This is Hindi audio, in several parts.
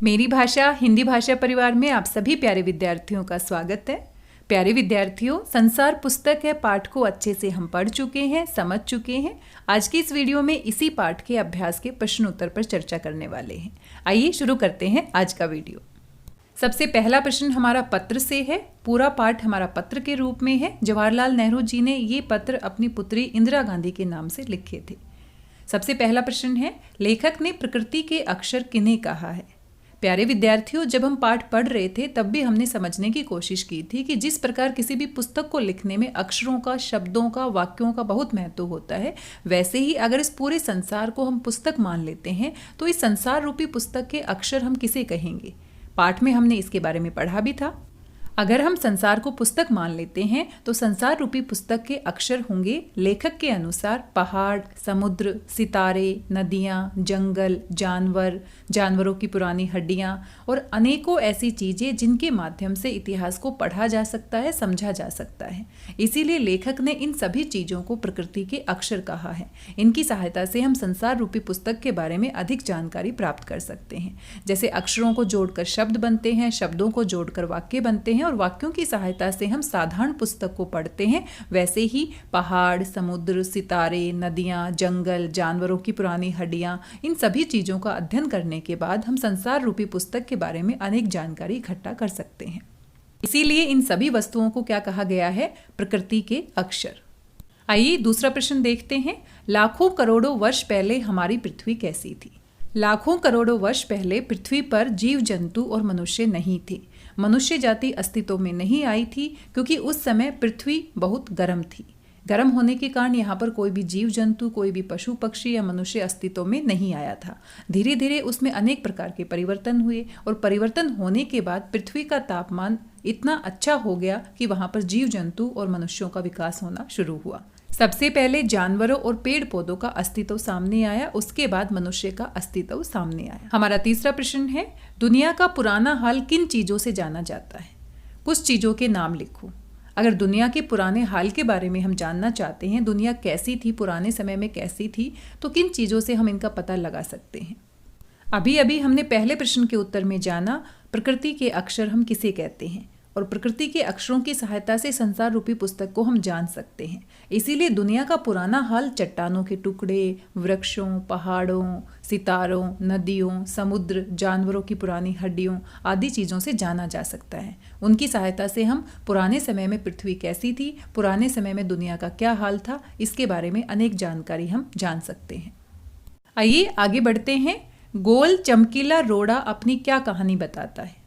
मेरी भाषा हिंदी भाषा परिवार में आप सभी प्यारे विद्यार्थियों का स्वागत है। प्यारे विद्यार्थियों, संसार पुस्तक है पाठ को अच्छे से हम पढ़ चुके हैं, समझ चुके हैं। आज की इस वीडियो में इसी पाठ के अभ्यास के प्रश्न उत्तर पर चर्चा करने वाले हैं। आइए शुरू करते हैं आज का वीडियो। सबसे पहला प्रश्न हमारा पत्र से है। पूरा पाठ हमारा पत्र के रूप में है। जवाहरलाल नेहरू जी ने ये पत्र अपनी पुत्री इंदिरा गांधी के नाम से लिखे थे। सबसे पहला प्रश्न है, लेखक ने प्रकृति के अक्षर किन्हें कहा है। प्यारे विद्यार्थियों, जब हम पाठ पढ़ रहे थे तब भी हमने समझने की कोशिश की थी कि जिस प्रकार किसी भी पुस्तक को लिखने में अक्षरों का, शब्दों का, वाक्यों का बहुत महत्व होता है, वैसे ही अगर इस पूरे संसार को हम पुस्तक मान लेते हैं तो इस संसार रूपी पुस्तक के अक्षर हम किसे कहेंगे। पाठ में हमने इसके बारे में पढ़ा भी था। अगर हम संसार को पुस्तक मान लेते हैं तो संसार रूपी पुस्तक के अक्षर होंगे लेखक के अनुसार पहाड़, समुद्र, सितारे, नदियाँ, जंगल, जानवरों की पुरानी हड्डियाँ और अनेकों ऐसी चीज़ें जिनके माध्यम से इतिहास को पढ़ा जा सकता है, समझा जा सकता है। इसीलिए लेखक ने इन सभी चीज़ों को प्रकृति के अक्षर कहा है। इनकी सहायता से हम संसार रूपी पुस्तक के बारे में अधिक जानकारी प्राप्त कर सकते हैं। जैसे अक्षरों को जोड़कर शब्द बनते हैं, शब्दों को जोड़कर वाक्य बनते हैं और वाक्यों की सहायता से हम साधारण पुस्तक को पढ़ते हैं, वैसे ही पहाड़, समुद्र, सितारे, नदियाँ, जंगल, जानवरों की पुरानी हड्डियाँ, इन सभी चीज़ों का अध्ययन करने के बाद हम संसार रूपी पुस्तक के बारे में अनेक जानकारी इकट्ठा कर सकते हैं। इसीलिए इन सभी वस्तुओं को क्या कहा गया है? प्रकृति के अक्षर। आइए दूसरा प्रश्न देखते हैं। लाखों करोड़ों वर्ष पहले हमारी पृथ्वी कैसी थी? लाखों करोड़ों वर्ष पहले पृथ्वी पर जीव जंतु और मनुष्य नहीं थे। मनुष्य जाति अस्तित्व में नहीं आई थी क्योंकि उस समय पृथ्वी बहुत गर्म थी। गर्म होने के कारण यहाँ पर कोई भी जीव जंतु, कोई भी पशु पक्षी या मनुष्य अस्तित्व में नहीं आया था। धीरे धीरे उसमें अनेक प्रकार के परिवर्तन हुए और परिवर्तन होने के बाद पृथ्वी का तापमान इतना अच्छा हो गया कि वहाँ पर जीव जंतु और मनुष्यों का विकास होना शुरू हुआ। सबसे पहले जानवरों और पेड़ पौधों का अस्तित्व सामने आया, उसके बाद मनुष्य का अस्तित्व सामने आया। हमारा तीसरा प्रश्न है, दुनिया का पुराना हाल किन चीज़ों से जाना जाता है? कुछ चीज़ों के नाम लिखो। अगर दुनिया के पुराने हाल के बारे में हम जानना चाहते हैं, दुनिया कैसी थी, पुराने समय में कैसी थी, तो किन चीज़ों से हम इनका पता लगा सकते हैं? अभी अभी हमने पहले प्रश्न के उत्तर में जाना प्रकृति के अक्षर हम किसे कहते हैं और प्रकृति के अक्षरों की सहायता से संसार रूपी पुस्तक को हम जान सकते हैं। इसीलिए दुनिया का पुराना हाल चट्टानों के टुकड़े, वृक्षों, पहाड़ों, सितारों, नदियों, समुद्र, जानवरों की पुरानी हड्डियों आदि चीज़ों से जाना जा सकता है। उनकी सहायता से हम पुराने समय में पृथ्वी कैसी थी, पुराने समय में दुनिया का क्या हाल था, इसके बारे में अनेक जानकारी हम जान सकते हैं। आइए आगे बढ़ते हैं। गोल चमकीला रोड़ा अपनी क्या कहानी बताता है?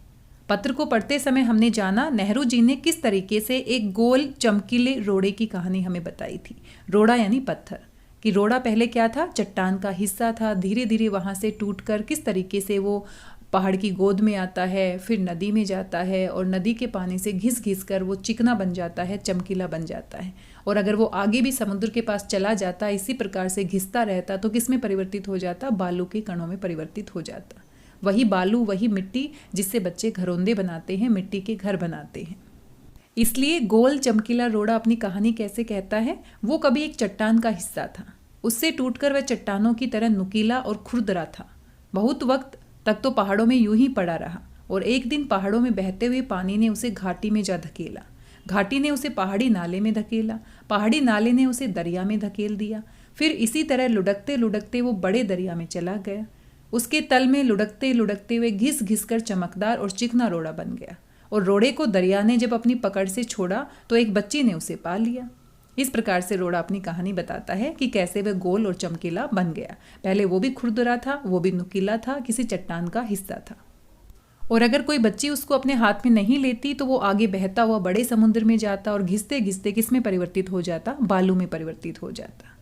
पत्र को पढ़ते समय हमने जाना नेहरू जी ने किस तरीके से एक गोल चमकीले रोड़े की कहानी हमें बताई थी। रोड़ा यानी पत्थर, कि रोड़ा पहले क्या था? चट्टान का हिस्सा था। धीरे धीरे वहाँ से टूटकर किस तरीके से वो पहाड़ की गोद में आता है, फिर नदी में जाता है और नदी के पानी से घिस घिस कर वो चिकना बन जाता है, चमकीला बन जाता है। और अगर वो आगे भी समुद्र के पास चला जाता, इसी प्रकार से घिसता रहता, तो किस में परिवर्तित हो जाता? बालू के कणों में परिवर्तित हो जाता। वही बालू, वही मिट्टी जिससे बच्चे घरौंदे बनाते हैं, मिट्टी के घर बनाते हैं। इसलिए गोल चमकीला रोड़ा अपनी कहानी कैसे कहता है? वो कभी एक चट्टान का हिस्सा था। उससे टूटकर वह चट्टानों की तरह नुकीला और खुरदरा था। बहुत वक्त तक तो पहाड़ों में यूं ही पड़ा रहा और एक दिन पहाड़ों में बहते हुए पानी ने उसे घाटी में जा धकेला। घाटी ने उसे पहाड़ी नाले में धकेला। पहाड़ी नाले ने उसे दरिया में धकेल दिया। फिर इसी तरह लुढ़कते लुढ़कते वो बड़े दरिया में चला गया। उसके तल में लुढ़कते लुढ़कते हुए घिस घिस कर चमकदार और चिकना रोड़ा बन गया और रोड़े को दरिया ने जब अपनी पकड़ से छोड़ा तो एक बच्ची ने उसे पा लिया। इस प्रकार से रोड़ा अपनी कहानी बताता है कि कैसे वह गोल और चमकीला बन गया। पहले वो भी खुरदरा था, वो भी नुकीला था, किसी चट्टान का हिस्सा था। और अगर कोई बच्ची उसको अपने हाथ में नहीं लेती तो वो आगे बहता हुआ बड़े समुद्र में जाता और घिसते घिसते किस में परिवर्तित हो जाता? बालू में परिवर्तित हो जाता।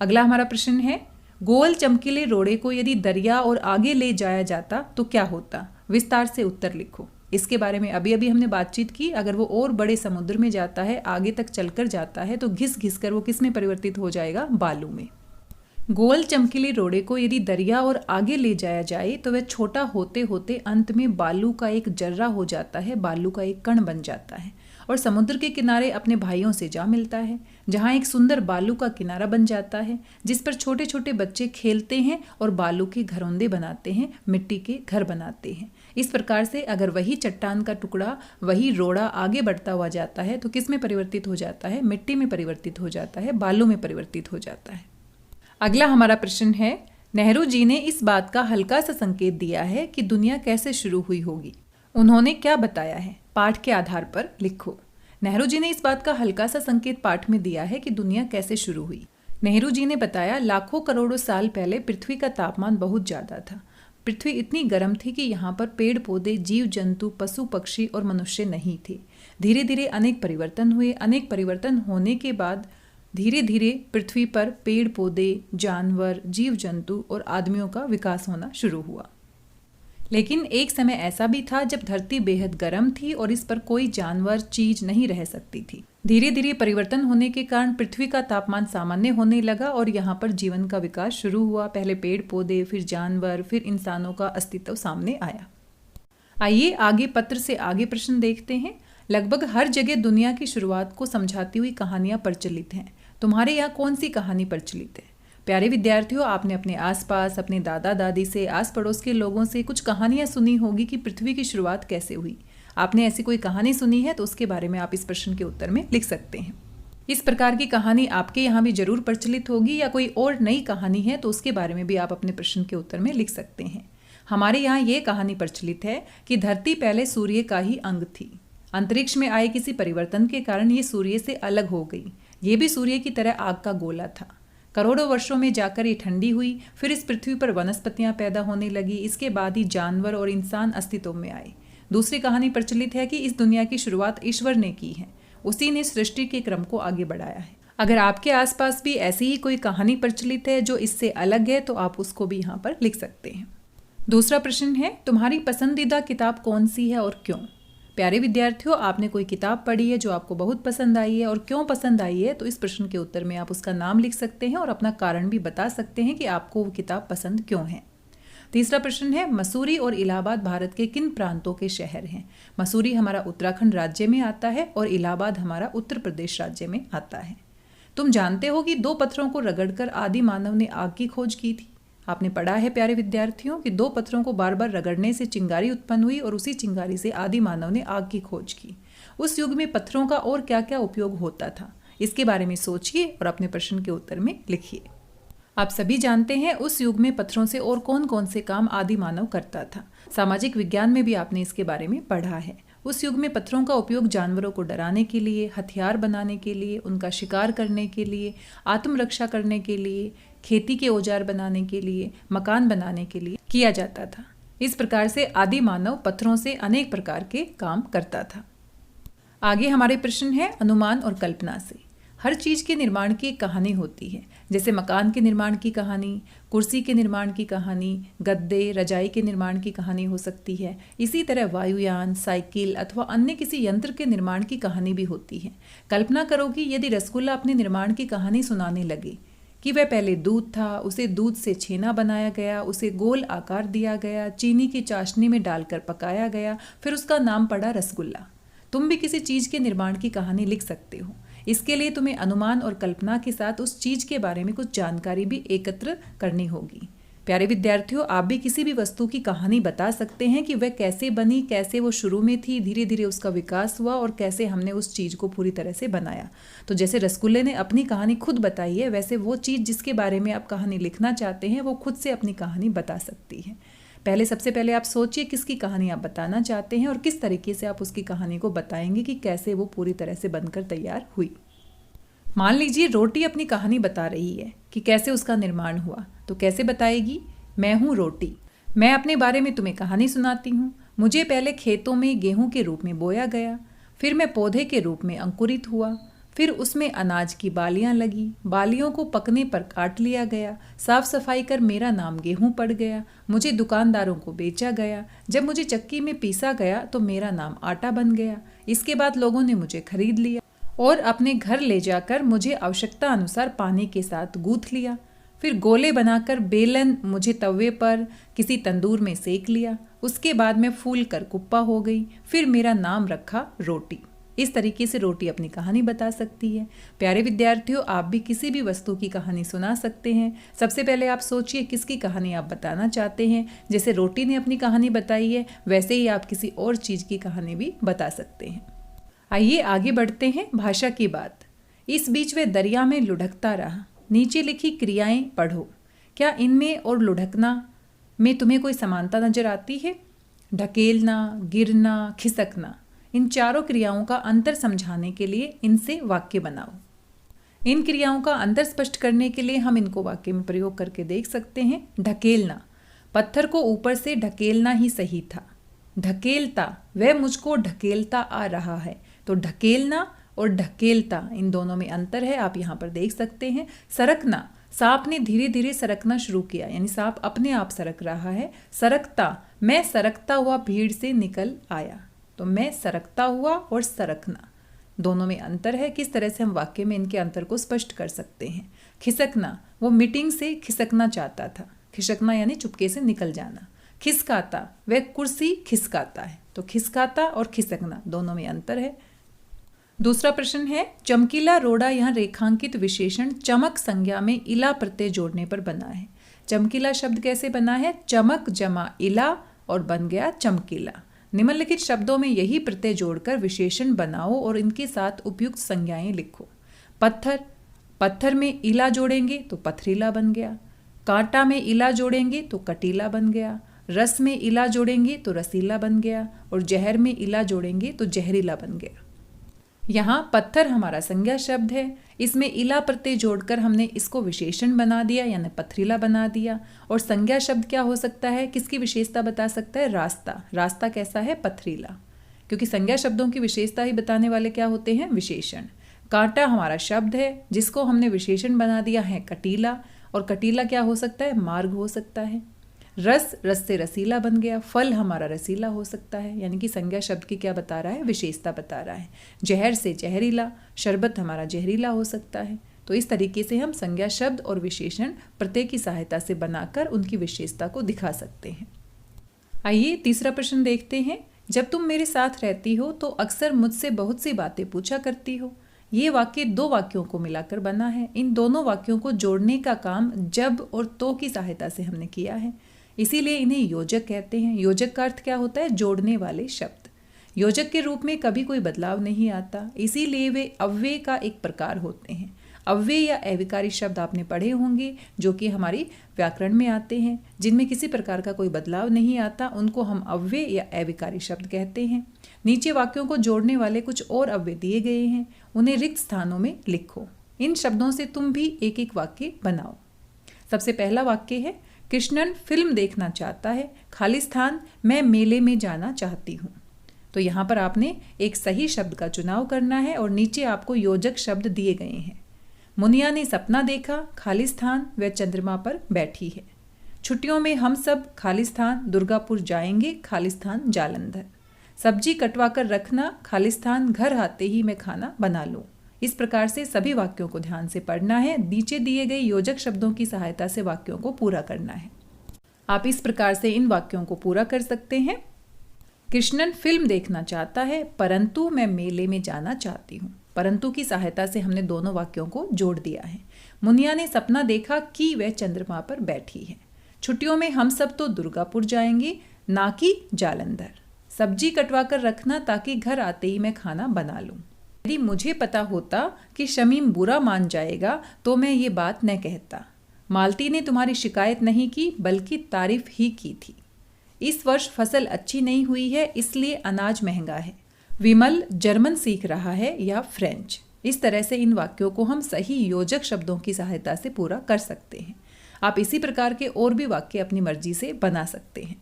अगला हमारा प्रश्न है, गोल चमकीले रोड़े को यदि दरिया और आगे ले जाया जाता तो क्या होता? विस्तार से उत्तर लिखो। इसके बारे में अभी अभी हमने बातचीत की। अगर वो और बड़े समुद्र में जाता है, आगे तक चलकर जाता है, तो घिस घिस कर वो किस में परिवर्तित हो जाएगा? बालू में। गोल चमकीले रोड़े को यदि दरिया और आगे ले जाया जाए तो वह छोटा होते होते अंत में बालू का एक जर्रा हो जाता है, बालू का एक कण बन जाता है और समुद्र के किनारे अपने भाइयों से जा मिलता है, जहाँ एक सुंदर बालू का किनारा बन जाता है जिस पर छोटे छोटे बच्चे खेलते हैं और बालू के घरौंदे बनाते हैं, मिट्टी के घर बनाते हैं। इस प्रकार से अगर वही चट्टान का टुकड़ा, वही रोड़ा आगे बढ़ता हुआ जाता है तो किस में परिवर्तित हो जाता है? मिट्टी में परिवर्तित हो जाता है, बालू में परिवर्तित हो जाता है। अगला हमारा प्रश्न है, नेहरू जी ने इस बात का हल्का सा संकेत दिया है कि दुनिया कैसे शुरू हुई होगी। उन्होंने क्या बताया है? पाठ के आधार पर लिखो। नेहरू जी ने इस बात का हल्का सा संकेत पाठ में दिया है कि दुनिया कैसे शुरू हुई। नेहरू जी ने बताया, लाखों करोड़ों साल पहले पृथ्वी का तापमान बहुत ज़्यादा था। पृथ्वी इतनी गर्म थी कि यहाँ पर पेड़ पौधे, जीव जंतु, पशु पक्षी और मनुष्य नहीं थे। धीरे धीरे अनेक परिवर्तन हुए। अनेक परिवर्तन होने के बाद धीरे धीरे पृथ्वी पर पेड़ पौधे, जानवर, जीव जंतु और आदमियों का विकास होना शुरू हुआ। लेकिन एक समय ऐसा भी था जब धरती बेहद गर्म थी और इस पर कोई जानवर, चीज नहीं रह सकती थी। धीरे धीरे परिवर्तन होने के कारण पृथ्वी का तापमान सामान्य होने लगा और यहाँ पर जीवन का विकास शुरू हुआ। पहले पेड़ पौधे, फिर जानवर, फिर इंसानों का अस्तित्व सामने आया। आइए आगे पत्र से आगे प्रश्न देखते हैं। लगभग हर जगह दुनिया की शुरुआत को समझाती हुई कहानियां प्रचलित हैं। तुम्हारे यहाँ कौन सी कहानी प्रचलित है? प्यारे विद्यार्थियों, आपने अपने आसपास, अपने दादा दादी से, आस पड़ोस के लोगों से कुछ कहानियां सुनी होगी कि पृथ्वी की शुरुआत कैसे हुई। आपने ऐसी कोई कहानी सुनी है तो उसके बारे में आप इस प्रश्न के उत्तर में लिख सकते हैं। इस प्रकार की कहानी आपके यहाँ भी जरूर प्रचलित होगी, या कोई और नई कहानी है तो उसके बारे में भी आप अपने प्रश्न के उत्तर में लिख सकते हैं। हमारे यहाँ ये कहानी प्रचलित है कि धरती पहले सूर्य का ही अंग थी। अंतरिक्ष में आए किसी परिवर्तन के कारण ये सूर्य से अलग हो गई। ये भी सूर्य की तरह आग का गोला था। करोड़ों वर्षों में जाकर ये ठंडी हुई, फिर इस पृथ्वी पर वनस्पतियां पैदा होने लगी। इसके बाद ही जानवर और इंसान अस्तित्व में आए। दूसरी कहानी प्रचलित है कि इस दुनिया की शुरुआत ईश्वर ने की है। उसी ने सृष्टि के क्रम को आगे बढ़ाया है। अगर आपके आसपास भी ऐसी ही कोई कहानी प्रचलित है जो इससे अलग है तो आप उसको भी यहाँ पर लिख सकते हैं। दूसरा प्रश्न है, तुम्हारी पसंदीदा किताब कौन सी है और क्यों? प्यारे विद्यार्थियों, आपने कोई किताब पढ़ी है जो आपको बहुत पसंद आई है और क्यों पसंद आई है, तो इस प्रश्न के उत्तर में आप उसका नाम लिख सकते हैं और अपना कारण भी बता सकते हैं कि आपको वो किताब पसंद क्यों है। तीसरा प्रश्न है, मसूरी और इलाहाबाद भारत के किन प्रांतों के शहर हैं? मसूरी हमारा उत्तराखंड राज्य में आता है और इलाहाबाद हमारा उत्तर प्रदेश राज्य में आता है। तुम जानते हो कि 2 पत्थरों को रगड़कर आदि मानव ने आग की खोज की थी। आपने पढ़ा है प्यारे विद्यार्थियों कि 2 पत्थरों को बार बार रगड़ने से चिंगारी उत्पन्न हुई और उसी चिंगारी से आदि मानव ने आग की खोज की। उस युग में पत्थरों का और क्या क्या उपयोग होता था, इसके बारे में सोचिए और अपने प्रश्न के उत्तर में लिखिए। आप सभी जानते हैं उस युग में पत्थरों से और कौन कौन से काम आदि मानव करता था। सामाजिक विज्ञान में भी आपने इसके बारे में पढ़ा है। उस युग में पत्थरों का उपयोग जानवरों को डराने के लिए, हथियार बनाने के लिए, उनका शिकार करने के लिए, आत्मरक्षा करने के लिए, खेती के औजार बनाने के लिए, मकान बनाने के लिए किया जाता था। इस प्रकार से आदि मानव पत्थरों से अनेक प्रकार के काम करता था। आगे हमारे प्रश्न है अनुमान और कल्पना से। हर चीज के निर्माण की एक कहानी होती है, जैसे मकान के निर्माण की कहानी, कुर्सी के निर्माण की कहानी, गद्दे, रजाई के निर्माण की कहानी हो सकती है। इसी तरह वायुयान, साइकिल अथवा अन्य किसी यंत्र के निर्माण की कहानी भी होती है। कल्पना करो कि यदि रसगुल्ला अपने निर्माण की कहानी सुनाने लगे कि वह पहले दूध था, उसे दूध से छेना बनाया गया, उसे गोल आकार दिया गया, चीनी की चाशनी में डालकर पकाया गया, फिर उसका नाम पड़ा रसगुल्ला। तुम भी किसी चीज के निर्माण की कहानी लिख सकते हो। इसके लिए तुम्हें अनुमान और कल्पना के साथ उस चीज के बारे में कुछ जानकारी भी एकत्र करनी होगी। प्यारे विद्यार्थियों, आप भी किसी भी वस्तु की कहानी बता सकते हैं कि वह कैसे बनी, कैसे वो शुरू में थी, धीरे धीरे उसका विकास हुआ और कैसे हमने उस चीज़ को पूरी तरह से बनाया। तो जैसे रसगुल्ले ने अपनी कहानी खुद बताई है, वैसे वो चीज़ जिसके बारे में आप कहानी लिखना चाहते हैं वो खुद से अपनी कहानी बता सकती है। सबसे पहले आप सोचिए किसकी कहानी आप बताना चाहते हैं और किस तरीके से आप उसकी कहानी को बताएंगे कि कैसे वो पूरी तरह से बनकर तैयार हुई। मान लीजिए रोटी अपनी कहानी बता रही है कि कैसे उसका निर्माण हुआ, तो कैसे बताएगी? मैं हूँ रोटी, मैं अपने बारे में तुम्हें कहानी सुनाती हूँ। मुझे पहले खेतों में गेहूं के रूप में बोया गया, फिर मैं पौधे के रूप में अंकुरित हुआ, फिर उसमें अनाज की बालियां लगी, बालियों को पकने पर काट लिया गया, साफ सफाई कर मेरा नाम गेहूं पड़ गया, मुझे दुकानदारों को बेचा गया, जब मुझे चक्की में पीसा गया तो मेरा नाम आटा बन गया। इसके बाद लोगों ने मुझे खरीद लिया और अपने घर ले जाकर मुझे आवश्यकता अनुसार पानी के साथ गूंथ लिया, फिर गोले बनाकर बेलन मुझे तवे पर किसी तंदूर में सेक लिया। उसके बाद मैं फूल कर कुप्पा हो गई, फिर मेरा नाम रखा रोटी। इस तरीके से रोटी अपनी कहानी बता सकती है। प्यारे विद्यार्थियों, आप भी किसी भी वस्तु की कहानी सुना सकते हैं। सबसे पहले आप सोचिए किसकी कहानी आप बताना चाहते हैं। जैसे रोटी ने अपनी कहानी बताई है, वैसे ही आप किसी और चीज़ की कहानी भी बता सकते हैं। आइए आगे बढ़ते हैं। भाषा की बात। इस बीच वे दरिया में लुढ़कता रहा। नीचे लिखी क्रियाएं पढ़ो। क्या इनमें और लुढ़कना में तुम्हें कोई समानता नजर आती है? ढकेलना, गिरना, खिसकना, इन चारों क्रियाओं का अंतर समझाने के लिए इनसे वाक्य बनाओ। इन क्रियाओं का अंतर स्पष्ट करने के लिए हम इनको वाक्य में प्रयोग करके देख सकते हैं। ढकेलना, पत्थर को ऊपर से ढकेलना ही सही था। ढकेलता, वह मुझको ढकेलता आ रहा है। तो ढकेलना और ढकेलता, इन दोनों में अंतर है, आप यहाँ पर देख सकते हैं। सरकना, सांप ने धीरे धीरे सरकना शुरू किया, यानी सांप अपने आप सरक रहा है। सरकता, मैं सरकता हुआ भीड़ से निकल आया। तो मैं सरकता हुआ और सरकना, दोनों में अंतर है। किस तरह से हम वाक्य में इनके अंतर को स्पष्ट कर सकते हैं। खिसकना, वो मीटिंग से खिसकना चाहता था। खिसकना यानी चुपके से निकल जाना। खिसकाता, वह कुर्सी खिसकाता है। तो खिसकाता और खिसकना, दोनों में अंतर है। दूसरा प्रश्न है, चमकीला रोड़ा यहाँ रेखांकित विशेषण चमक संज्ञा में इला प्रत्यय जोड़ने पर बना है। चमकीला शब्द कैसे बना है? चमक जमा इला और बन गया चमकीला। निम्नलिखित शब्दों में यही प्रत्यय जोड़कर विशेषण बनाओ और इनके साथ उपयुक्त संज्ञाएं लिखो। पत्थर, पत्थर में इला जोड़ेंगे तो पथरीला बन गया। कांटा में इला जोड़ेंगे तो कटीला बन गया। रस में इला जोड़ेंगे तो रसीला बन गया। और जहर में इला जोड़ेंगे तो जहरीला बन गया। यहाँ पत्थर हमारा संज्ञा शब्द है, इसमें इला प्रत्यय जोड़कर हमने इसको विशेषण बना दिया, यानी पथरीला बना दिया। और संज्ञा शब्द क्या हो सकता है, किसकी विशेषता बता सकता है? रास्ता। रास्ता कैसा है? पथरीला। क्योंकि संज्ञा शब्दों की विशेषता ही बताने वाले क्या होते हैं? विशेषण। कांटा हमारा शब्द है, जिसको हमने विशेषण बना दिया है कटीला। और कटीला क्या हो सकता है? मार्ग हो सकता है। रस, रस से रसीला बन गया। फल हमारा रसीला हो सकता है, यानी कि संज्ञा शब्द की क्या बता रहा है? विशेषता बता रहा है। जहर से जहरीला, शरबत हमारा जहरीला हो सकता है। तो इस तरीके से हम संज्ञा शब्द और विशेषण प्रत्यय की सहायता से बनाकर उनकी विशेषता को दिखा सकते हैं। आइए तीसरा प्रश्न देखते हैं। जब तुम मेरे साथ रहती हो तो अक्सर मुझसे बहुत सी बातें पूछा करती हो। ये वाक्य दो वाक्यों को मिलाकर बना है। इन दोनों वाक्यों को जोड़ने का काम जब और तो की सहायता से हमने किया है, इसीलिए इन्हें योजक कहते हैं। योजक का अर्थ क्या होता है? जोड़ने वाले शब्द। योजक के रूप में कभी कोई बदलाव नहीं आता, इसीलिए वे अव्यय का एक प्रकार होते हैं। अव्यय या अविकारी शब्द आपने पढ़े होंगे, जो कि हमारी व्याकरण में आते हैं, जिनमें किसी प्रकार का कोई बदलाव नहीं आता, उनको हम अव्यय या अविकारी शब्द कहते हैं। नीचे वाक्यों को जोड़ने वाले कुछ और अव्यय दिए गए हैं, उन्हें रिक्त स्थानों में लिखो। इन शब्दों से तुम भी एक एक वाक्य बनाओ। सबसे पहला वाक्य है, कृष्णन फिल्म देखना चाहता है, खाली स्थान मैं मेले में जाना चाहती हूँ। तो यहाँ पर आपने एक सही शब्द का चुनाव करना है और नीचे आपको योजक शब्द दिए गए हैं। मुनिया ने सपना देखा, खाली स्थान वह चंद्रमा पर बैठी है। छुट्टियों में हम सब, खाली स्थान दुर्गापुर जाएंगे, खाली स्थान जालंधर। सब्जी कटवा कर रखना, खाली स्थान घर आते ही मैं खाना बना लूँ। इस प्रकार से सभी वाक्यों को ध्यान से पढ़ना है। नीचे दिए गए योजक शब्दों की सहायता से वाक्यों को पूरा करना है। आप इस प्रकार से इन वाक्यों को पूरा कर सकते हैं। कृष्णन फिल्म देखना चाहता है, परंतु मैं मेले में जाना चाहती हूँ। परंतु की सहायता से हमने दोनों वाक्यों को जोड़ दिया है। मुनिया ने सपना देखा कि वह चंद्रमा पर बैठी है। छुट्टियों में हम सब तो दुर्गापुर जाएंगे, ना कि जालंधर। सब्जी कटवा कर रखना ताकि घर आते ही मैं खाना बना लूँ। यदि मुझे पता होता कि शमीम बुरा मान जाएगा तो मैं ये बात न कहता। मालती ने तुम्हारी शिकायत नहीं की बल्कि तारीफ ही की थी। इस वर्ष फसल अच्छी नहीं हुई है, इसलिए अनाज महंगा है। विमल जर्मन सीख रहा है या फ्रेंच। इस तरह से इन वाक्यों को हम सही योजक शब्दों की सहायता से पूरा कर सकते हैं। आप इसी प्रकार के और भी वाक्य अपनी मर्जी से बना सकते हैं।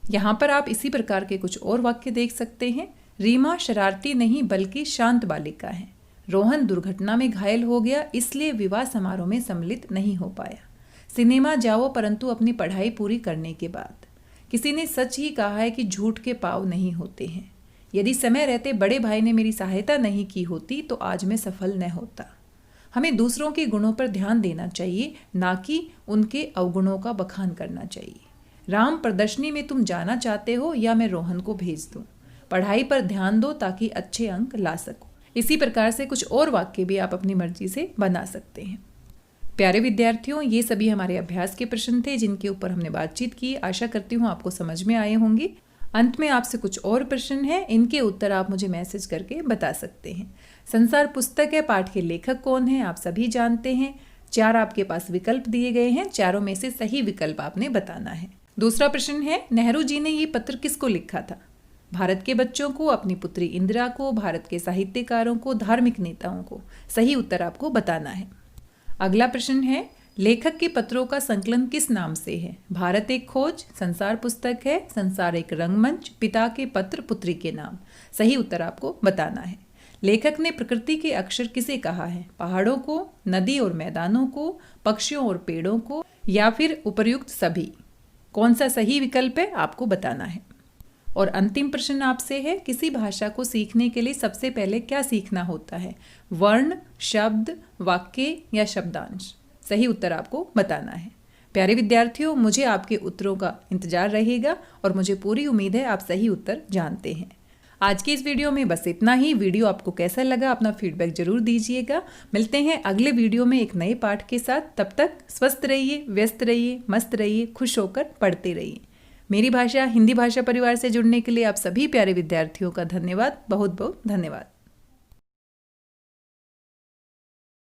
यहाँ पर आप इसी प्रकार के कुछ और वाक्य देख सकते हैं। रीमा शरारती नहीं बल्कि शांत बालिका है। रोहन दुर्घटना में घायल हो गया, इसलिए विवाह समारोह में सम्मिलित नहीं हो पाया। सिनेमा जाओ परंतु अपनी पढ़ाई पूरी करने के बाद। किसी ने सच ही कहा है कि झूठ के पाँव नहीं होते हैं। यदि समय रहते बड़े भाई ने मेरी सहायता नहीं की होती तो आज मैं सफल न होता। हमें दूसरों के गुणों पर ध्यान देना चाहिए, ना कि उनके अवगुणों का बखान करना चाहिए। राम प्रदर्शनी में तुम जाना चाहते हो या मैं रोहन को भेज दूं? पढ़ाई पर ध्यान दो ताकि अच्छे अंक ला सको। इसी प्रकार से कुछ और वाक्य भी आप अपनी मर्जी से बना सकते हैं। प्यारे विद्यार्थियों, ये सभी हमारे अभ्यास के प्रश्न थे जिनके ऊपर हमने बातचीत की। आशा करती हूँ आपको समझ में आए होंगे। अंत में आपसे कुछ और प्रश्न हैं, इनके उत्तर आप मुझे मैसेज करके बता सकते हैं। संसार पुस्तक है पाठ के लेखक कौन है, आप सभी जानते हैं। 4 आपके पास विकल्प दिए गए हैं, चारों में से सही विकल्प आपने बताना है। दूसरा प्रश्न है, नेहरू जी ने ये पत्र किसको लिखा था? भारत के बच्चों को, अपनी पुत्री इंदिरा को, भारत के साहित्यकारों को, धार्मिक नेताओं को। सही उत्तर आपको बताना है। अगला प्रश्न है, लेखक के पत्रों का संकलन किस नाम से है? भारत एक खोज, संसार पुस्तक है, संसार एक रंगमंच, पिता के पत्र पुत्री के नाम। सही उत्तर आपको बताना है। लेखक ने प्रकृति के अक्षर किसे कहा है? पहाड़ों को, नदी और मैदानों को, पक्षियों और पेड़ों को, या फिर उपर्युक्त सभी। कौन सा सही विकल्प है आपको बताना है। और अंतिम प्रश्न आपसे है, किसी भाषा को सीखने के लिए सबसे पहले क्या सीखना होता है? वर्ण, शब्द, वाक्य या शब्दांश। सही उत्तर आपको बताना है। प्यारे विद्यार्थियों, मुझे आपके उत्तरों का इंतजार रहेगा और मुझे पूरी उम्मीद है आप सही उत्तर जानते हैं। आज की इस वीडियो में बस इतना ही। वीडियो आपको कैसा लगा अपना फीडबैक जरूर दीजिएगा। मिलते हैं अगले वीडियो में एक नए पाठ के साथ। तब तक स्वस्थ रहिए, व्यस्त रहिए, मस्त रहिए, खुश होकर पढ़ते रहिए। मेरी भाषा हिंदी भाषा परिवार से जुड़ने के लिए आप सभी प्यारे विद्यार्थियों का धन्यवाद, बहुत बहुत धन्यवाद।